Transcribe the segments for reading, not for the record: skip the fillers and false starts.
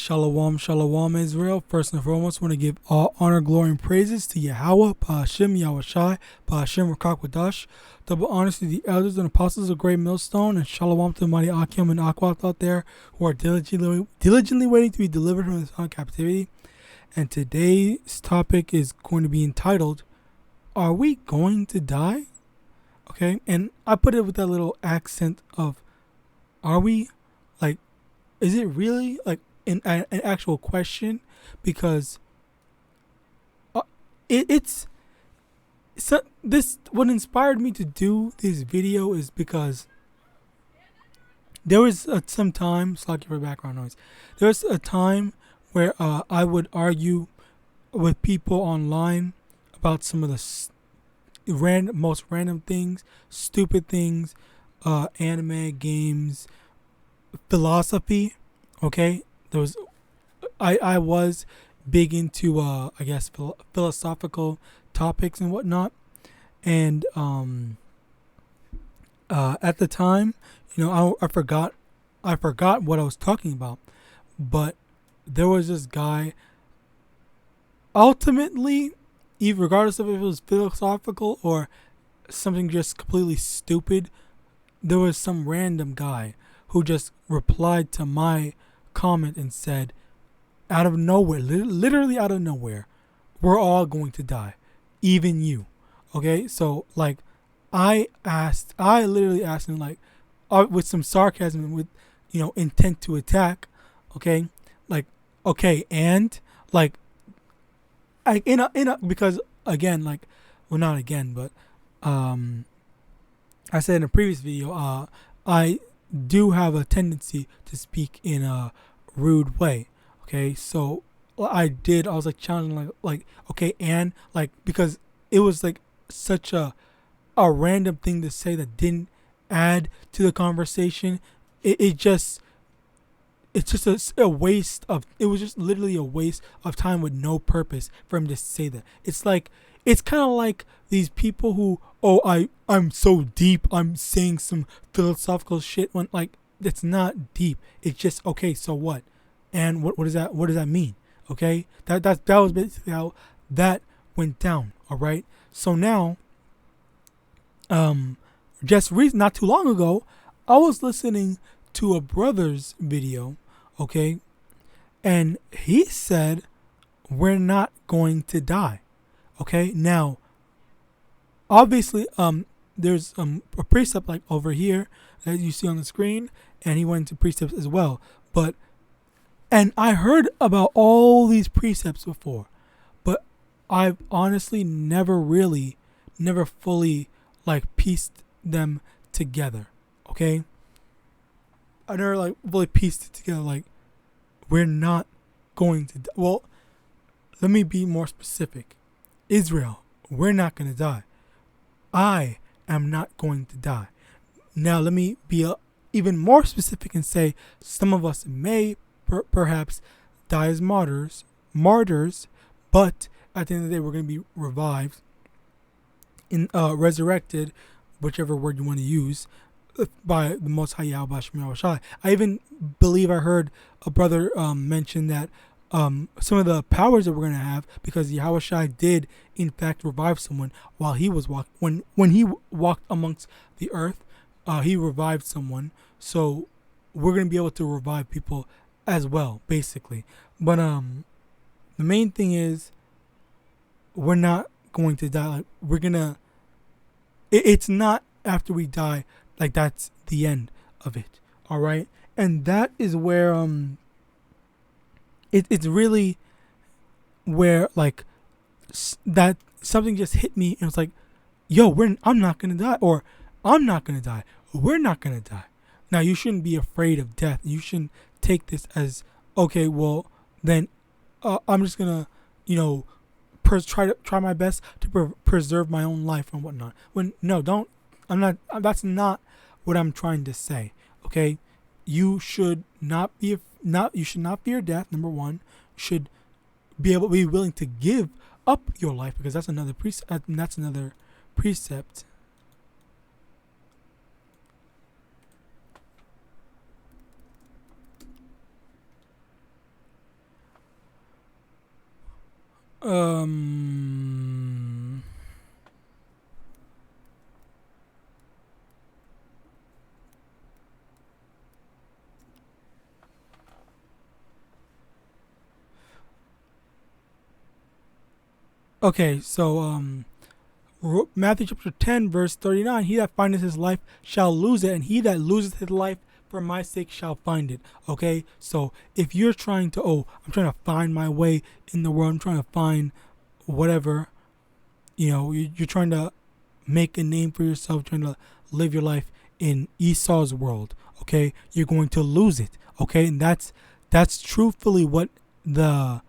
Shalom, shalom, Israel. First and foremost, I want to give all honor, glory, and praises to Yahawah, Ba'ashem, YAHAWASHI, Ba'ashem, RICANS. Double honors to the elders and apostles of Great Millstone, and shalom to the mighty Akim and Aquat out there who are diligently waiting to be delivered from this captivity. And today's topic is going to be entitled, Are we going to die? Okay, and I put it with that little accent of, are we? Like, is it really like an actual question? Because it's so this what inspired me to do this video is because there was some time, sorry for background noise, there was a time where I would argue with people online about some of the most random things, stupid things, anime, games, philosophy. Okay, there was I was big into I guess philosophical topics and whatnot, and at the time, I forgot what I was talking about, but there was this guy. Ultimately, even regardless of if it was philosophical or something just completely stupid, there was some random guy who just replied to my comment and said, out of nowhere, literally out of nowhere, we're all going to die, even you. Okay, so like I literally asked him, like, with some sarcasm and with intent to attack. Okay, like, okay, and like because again, like, well, not again, but I said in a previous video, I do have a tendency to speak in a rude way. Okay, so I was like challenging, like okay, and like, because it was like such a random thing to say that didn't add to the conversation. It's just a waste of, it was just literally a waste of time with no purpose for him to say that. It's like, it's kind of like these people who, I'm so deep, I'm saying some philosophical shit, when like it's not deep. It's just, okay, so what? And what does that mean? Okay, that was basically how that went down. All right, so now, not too long ago, I was listening to a brother's video. Okay, and he said we're not going to die. Okay, now obviously there's a precept like over here that you see on the screen, and he went into precepts as well. And I heard about all these precepts before, but I've honestly never fully like pieced them together. Okay, I never like really pieced it together. Like, we're not going to die. Well, let me be more specific. Israel, we're not going to die. I am not going to die. Now, let me be even more specific and say some of us may perhaps die as martyrs, but at the end of the day, we're going to be revived, resurrected, whichever word you want to use, by the Most High YAHAWAH. I even believe I heard a brother mention that some of the powers that we're going to have, because YAHAWASHI did in fact revive someone while he was when he walked amongst the earth. He revived someone, so we're going to be able to revive people as well, basically. But the main thing is, we're not going to die. Like, we're gonna. It's not after we die. Like, that's the end of it. All right, and that is where it's really where like that something just hit me, and it was like, yo, I'm not gonna die, or I'm not gonna die. We're not gonna die. Now, you shouldn't be afraid of death. You shouldn't take this as, okay, well then I'm just gonna try my best to preserve my own life and whatnot. When no, don't. I'm not. That's not what I'm trying to say. Okay, you should not be You should not fear death. Number one, you should be willing to give up your life, because that's another precept. Um. Okay, so Matthew chapter 10, verse 39, he that findeth his life shall lose it, and he that loseth his life for my sake shall find it. Okay, so if you're trying to, I'm trying to find my way in the world, I'm trying to find whatever, you're trying to make a name for yourself, trying to live your life in Esau's world, okay, you're going to lose it, okay, and that's truthfully what that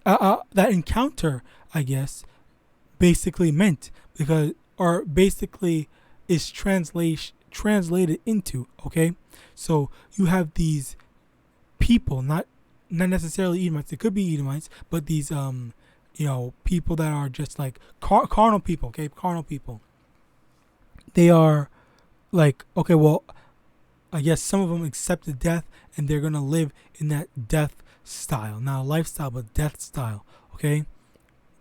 that encounter, I guess, basically meant, because, or basically is translated into, okay, so you have these people, not necessarily Edomites, it could be Edomites, but these people that are just like carnal people, okay, carnal people. They are like, okay, well, I guess some of them accepted death, and they're gonna live in that death style, not lifestyle, but death style, okay.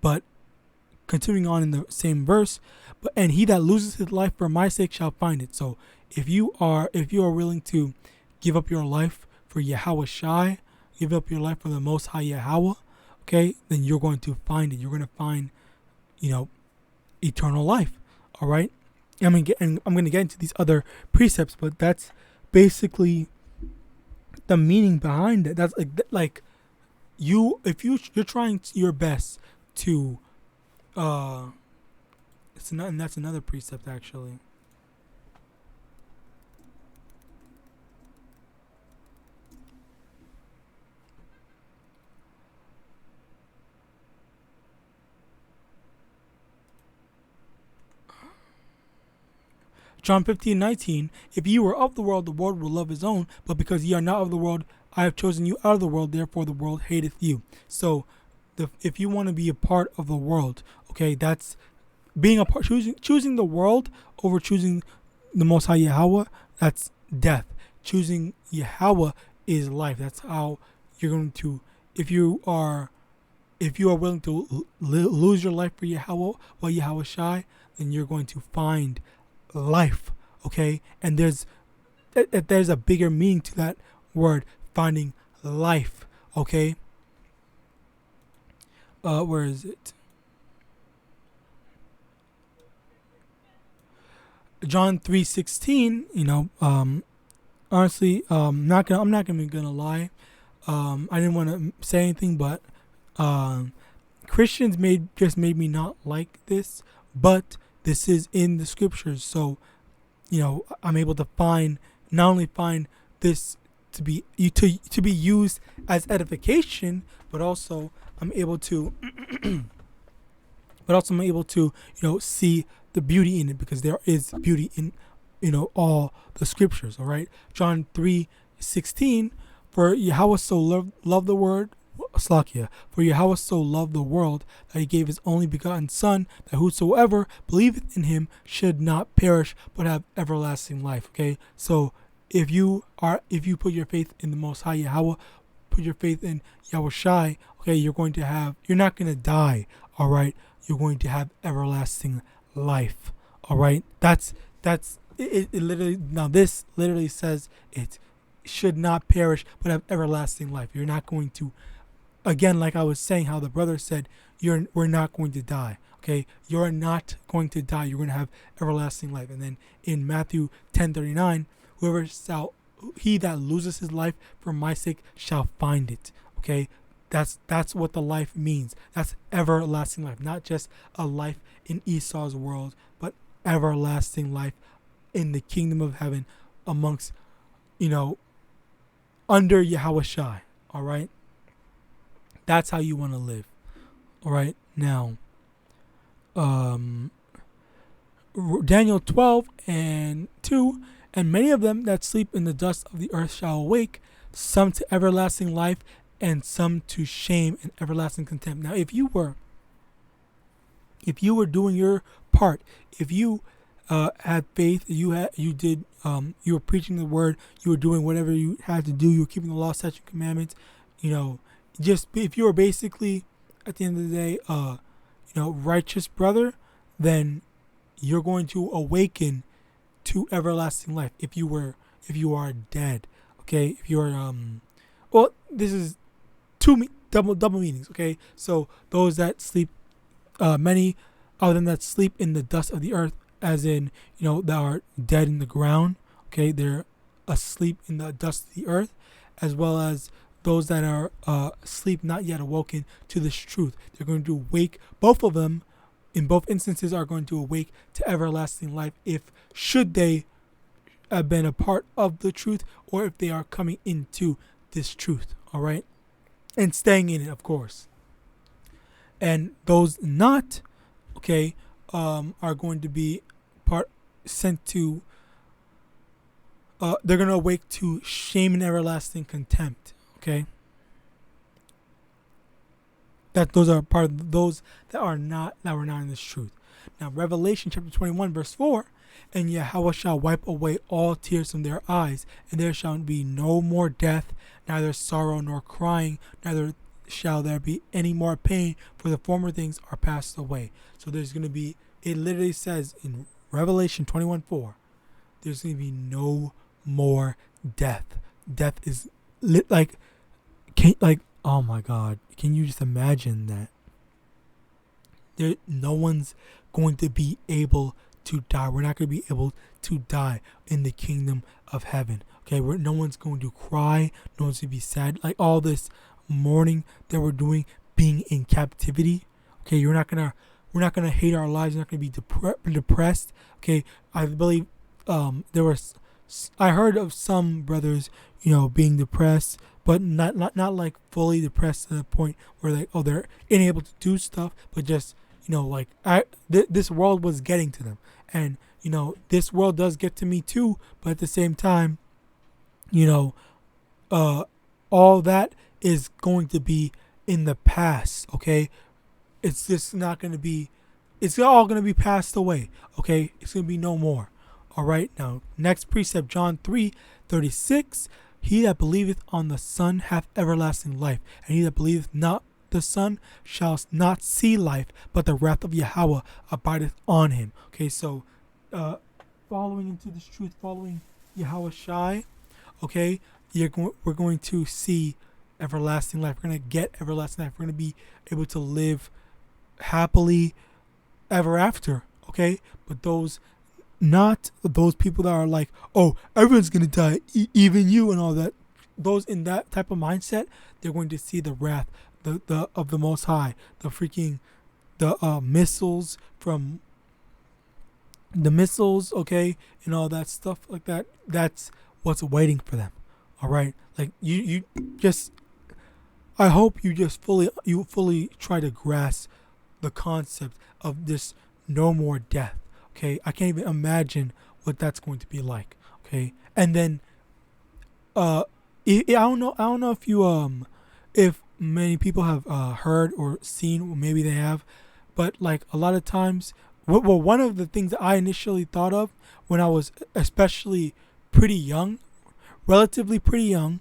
But continuing on in the same verse, and he that loses his life for my sake shall find it. So if you are willing to give up your life for YAHAWASHI, give up your life for the Most High Yahweh, okay, then you're going to find it. You're going to find, eternal life. All right. I'm going to get into these other precepts, but that's basically the meaning behind it. That's like you're trying your best to and that's another precept actually. John 15:19, if ye were of the world will love his own, but because ye are not of the world, I have chosen you out of the world, therefore the world hateth you. So if you want to be a part of the world, okay, that's being a part, choosing the world over choosing the Most High Yahweh, that's death. Choosing Yahweh is life. That's how you're going to, if you are willing to lose your life for Yahweh, well, YAHAWASHI, then you're going to find life, okay? And there's a bigger meaning to that word, finding life, okay? Where is it? John 3:16. Honestly, I'm not gonna lie. I didn't want to say anything, but Christians made me not like this, but this is in the scriptures, so I'm able to not only find this to be used as edification, but also I'm able to see the beauty in it, because there is beauty in all the scriptures. All right, John 3:16, for Yahweh so loved the word. Slakia, for Yahweh so loved the world that he gave his only begotten Son, that whosoever believeth in him should not perish but have everlasting life. Okay, so if you put your faith in the Most High Yahweh, put your faith in YAHAWASHI, okay, you're not going to die. All right, you're going to have everlasting life. All right, that's it literally. Now this literally says it should not perish but have everlasting life. You're not going to, again, like I was saying, how the brother said, we're not going to die. Okay, you're not going to die. You're going to have everlasting life. And then in Matthew 10:39, he that loses his life for my sake shall find it. Okay, that's what the life means. That's everlasting life, not just a life in Esau's world, but everlasting life in the kingdom of heaven, amongst under YAHAWASHI. All right. That's how you want to live. All right. Now, Daniel 12:2, and many of them that sleep in the dust of the earth shall awake, some to everlasting life, and some to shame and everlasting contempt. Now, if you were doing your part, if you had faith, you were preaching the word, you were doing whatever you had to do, you were keeping the law, statute, commandments, just if you are basically at the end of the day, righteous brother, then you're going to awaken to everlasting life. If you are dead, okay. If you are well, this is double meanings, okay. So those that sleep, many of them that sleep in the dust of the earth, as in that are dead in the ground, okay. They're asleep in the dust of the earth, as well as those that are asleep, not yet awoken to this truth. They're going to wake. Both of them, in both instances, are going to awake to everlasting life, should they have been a part of the truth, or if they are coming into this truth, all right, and staying in it, of course. And those not, okay, are going to be sent to. They're going to awake to shame and everlasting contempt. Okay, that those are part of those that were not in this truth. Now, Revelation chapter 21 verse 4, and Yahweh shall wipe away all tears from their eyes, and there shall be no more death, neither sorrow nor crying, neither shall there be any more pain, for the former things are passed away. So there's going to be, it literally says in Revelation 21:4, there's going to be no more death. Death is oh my God, can you just imagine that? No one's going to be able to die. We're not going to be able to die in the kingdom of heaven. Okay, no one's going to cry. No one's going to be sad. Like all this mourning that we're doing, being in captivity. Okay, we're not gonna hate our lives. We're not gonna be depressed. Okay, I believe I heard of some brothers, being depressed, but not like fully depressed to the point where they're unable to do stuff, but just this world was getting to them, and this world does get to me too. But at the same time, all that is going to be in the past. Okay, it's just not going to be. It's all going to be passed away. Okay, it's going to be no more. All right. Now, next precept, John 3:36. He that believeth on the Son hath everlasting life, and he that believeth not the Son shall not see life, but the wrath of Yahweh abideth on him. Okay, so following into this truth, following YAHAWASHI, okay, we're going to see everlasting life. We're going to get everlasting life. We're going to be able to live happily ever after. Okay, but not those people that are like, oh, everyone's gonna die, even you, and all that. Those in that type of mindset, they're going to see the wrath of the Most High, the missiles from the missiles, okay, and all that stuff like that. That's what's waiting for them. All right, like you just, I hope you just fully try to grasp the concept of this no more death. Okay, I can't even imagine what that's going to be like. Okay, and then I don't know if many people have heard or seen, or maybe they have, but like a lot of times, well, one of the things that I initially thought of when I was especially pretty young, relatively pretty young,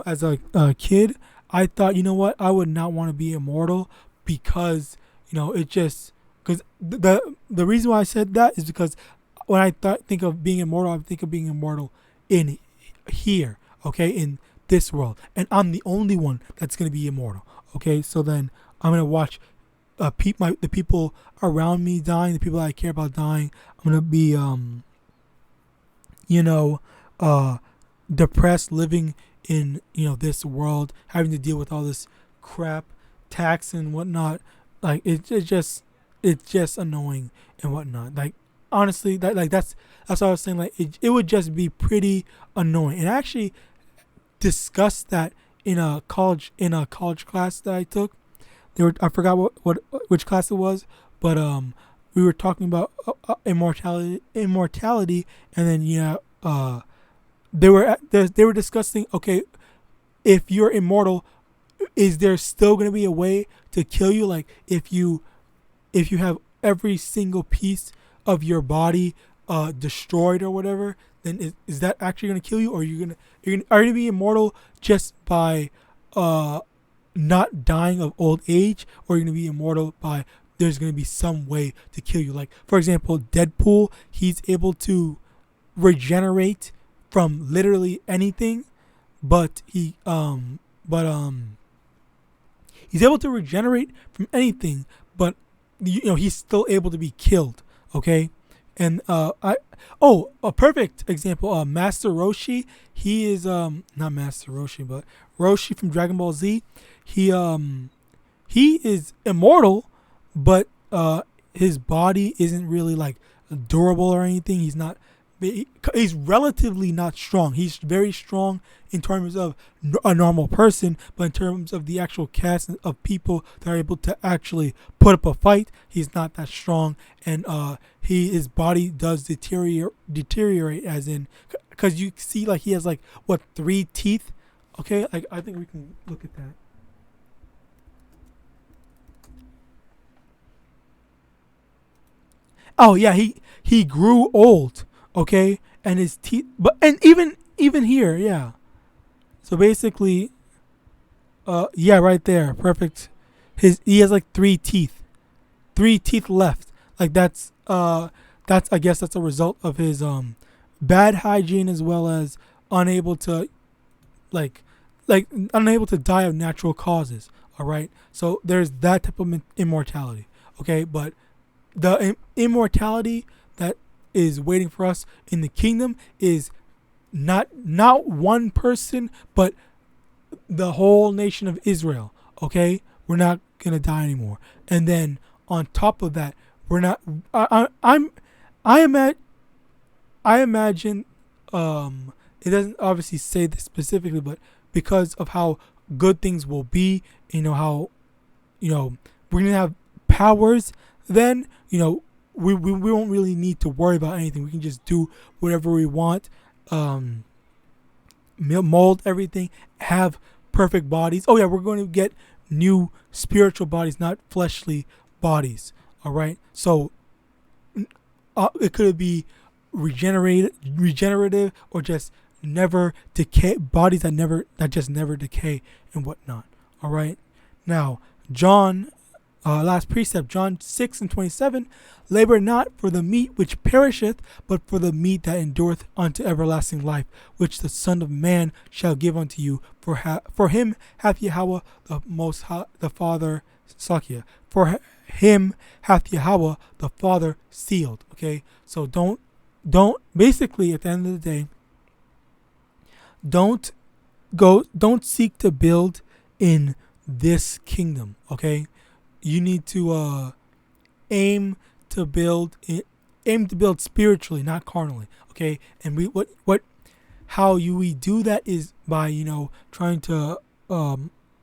as a kid, I thought, what, I would not want to be immortal because it just. Because the reason why I said that is because when I think of being immortal, I think of being immortal in here, okay, in this world, and I'm the only one that's gonna be immortal. Okay, so then I'm gonna watch the people around me dying, the people I care about dying. I'm gonna be depressed, living in this world, having to deal with all this crap, tax and whatnot. Like it's just annoying and whatnot. Like honestly, that's what I was saying. Like it would just be pretty annoying. And I actually discussed that in a college class that I took. I forgot which class it was, but we were talking about immortality, and then they were discussing, okay, if you're immortal, is there still going to be a way to kill you? Like if you have every single piece of your body destroyed or whatever, then is that actually going to kill you, or are you going to be immortal just by not dying of old age, or you're going to be immortal by there's going to be some way to kill you. Like, for example, Deadpool, he's able to regenerate from literally anything, but he's able to regenerate from anything, but he's still able to be killed. Okay, and a perfect example, Master Roshi. He is not Master Roshi, but Roshi from Dragon Ball Z. He is immortal, but his body isn't really like durable or anything. He's relatively not strong. He's very strong in terms of a normal person, but in terms of the actual cast of people that are able to actually put up a fight, he's not that strong, and his body does deteriorate, as in, because you see, like, he has like 3 teeth. Okay, I think we can look at that. Oh yeah, he grew old. Okay, and his teeth, and even here, yeah. So basically, yeah, right there, perfect. He has like 3 teeth, 3 teeth left. Like that's I guess that's a result of his bad hygiene, as well as unable to like unable to die of natural causes. All right, so there's that type of immortality. Okay, but the immortality that is waiting for us in the kingdom is not one person, but the whole nation of Israel. Okay, we're not gonna die anymore. And then on top of that, we're not. I imagine. It doesn't obviously say this specifically, but because of how good things will be, how we're gonna have powers. Then we won't really need to worry about anything. We can just do whatever we want, mold everything, have perfect bodies. Oh yeah, we're going to get new spiritual bodies, not fleshly bodies. All right, so it could be regenerative, or just never decay, bodies that just never decay and whatnot. All right, now John. Last precept, John 6:27, labor not for the meat which perisheth, but for the meat that endureth unto everlasting life, which the Son of Man shall give unto you. For him hath Yahawah the Most High, the Father, Sakia. For him hath Yahawah the Father sealed. Okay, so don't basically, at the end of the day, don't seek to build in this kingdom. Okay. You need to aim to build spiritually, not carnally. Okay, and we we do that is by trying to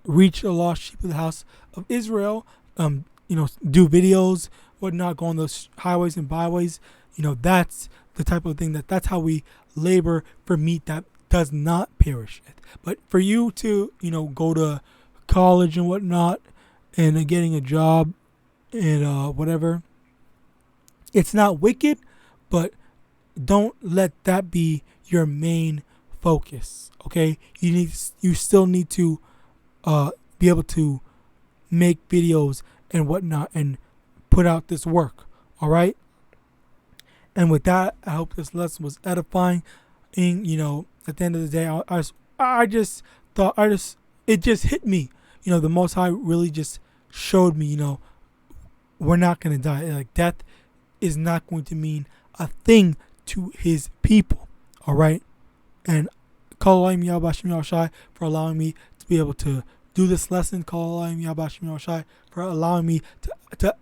reach the lost sheep of the house of Israel. Do videos, whatnot, go on those highways and byways. That's the type of thing that's how we labor for meat that does not perish. But for you to go to college and whatnot, and getting a job and whatever, it's not wicked, but don't let that be your main focus. Okay, you still need to be able to make videos and whatnot and put out this work. All right, and with that, I hope this lesson was edifying. And at the end of the day, it just hit me. The Most High really just showed me, we're not going to die. Like, death is not going to mean a thing to his people. All right. And call YAHAWASHI for allowing me to be able to do this lesson. Call YAHAWASHI for allowing me to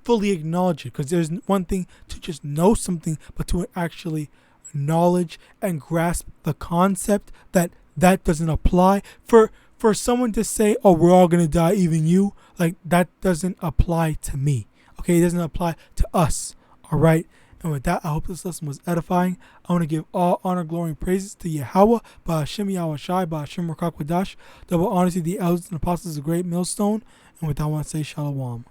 fully acknowledge it. Because there's one thing to just know something, but to actually knowledge and grasp the concept that doesn't apply. For someone to say, oh, we're all going to die, even you, like, that doesn't apply to me. Okay, it doesn't apply to us. All right. And with that, I hope this lesson was edifying. I want to give all honor, glory, and praises to Yahawah, Ba'Hashem YAHAWASHI, Ba'Hashem Rakakwadash, double honor to the elders and apostles of the great millstone. And with that, I want to say Shalom.